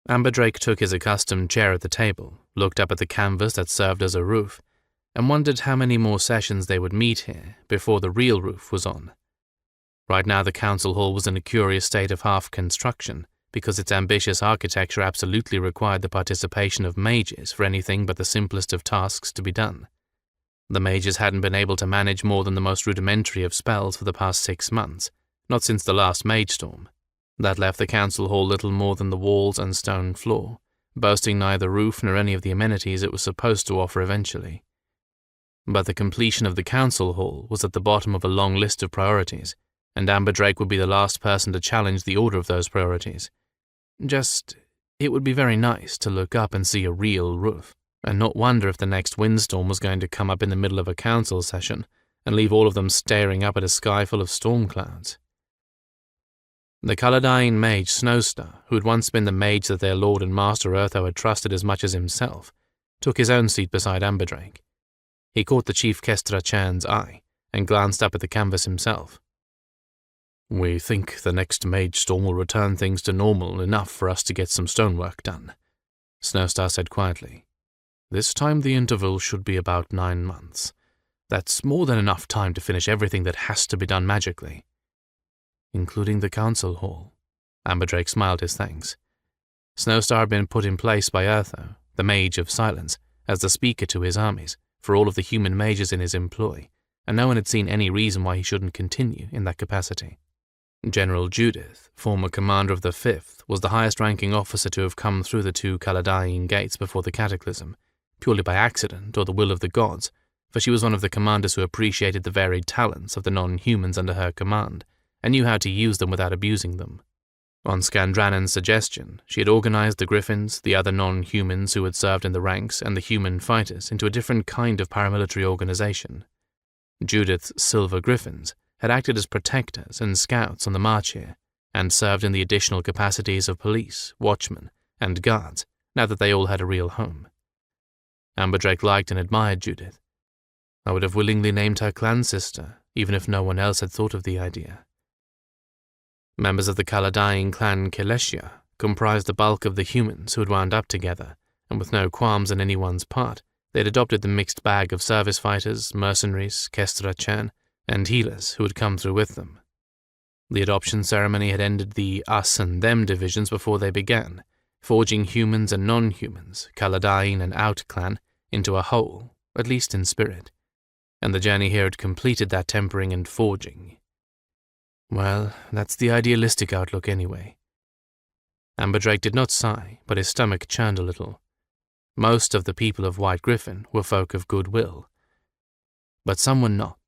Amberdrake took his accustomed chair at the table, looked up at the canvas that served as a roof, and wondered how many more sessions they would meet here before the real roof was on. Right now the council hall was in a curious state of half-construction, because its ambitious architecture absolutely required the participation of mages for anything but the simplest of tasks to be done. The mages hadn't been able to manage more than the most rudimentary of spells for the past 6 months, not since the last mage storm. That left the council hall little more than the walls and stone floor, boasting neither roof nor any of the amenities it was supposed to offer eventually. But the completion of the council hall was at the bottom of a long list of priorities, and Amberdrake would be the last person to challenge the order of those priorities. It would be very nice to look up and see a real roof, and not wonder if the next windstorm was going to come up in the middle of a council session and leave all of them staring up at a sky full of storm clouds. The Caladyne mage Snowstar, who had once been the mage that their lord and master Urtho had trusted as much as himself, took his own seat beside Amberdrake. He caught the Chief Kestra Chan's eye and glanced up at the canvas himself. "We think the next mage storm will return things to normal enough for us to get some stonework done," Snowstar said quietly. "This time the interval should be about 9 months. That's more than enough time to finish everything that has to be done magically." "Including the council hall." Amberdrake smiled his thanks. Snowstar had been put in place by Urtho, the Mage of Silence, as the speaker to his armies for all of the human mages in his employ, and no one had seen any reason why he shouldn't continue in that capacity. General Judith, former commander of the 5th, was the highest-ranking officer to have come through the 2 Caladyne gates before the Cataclysm, purely by accident or the will of the gods, for she was one of the commanders who appreciated the varied talents of the non-humans under her command, and knew how to use them without abusing them. On Skandranon's suggestion, she had organized the Gryphons, the other non-humans who had served in the ranks, and the human fighters into a different kind of paramilitary organization. Judith's Silver Gryphons had acted as protectors and scouts on the march here, and served in the additional capacities of police, watchmen, and guards, now that they all had a real home. Amberdrake liked and admired Judith. I would have willingly named her clan sister, even if no one else had thought of the idea. Members of the Caladyne clan Keleshia comprised the bulk of the humans who had wound up together, and with no qualms on anyone's part, they had adopted the mixed bag of service fighters, mercenaries, Kestra Chan, and healers who had come through with them. The adoption ceremony had ended the us and them divisions before they began, forging humans and non-humans, Caladyne and Out clan, into a whole, at least in spirit, and the journey here had completed that tempering and forging. Well, that's the idealistic outlook anyway. Amberdrake did not sigh, but his stomach churned a little. Most of the people of White Gryphon were folk of goodwill, but some were not.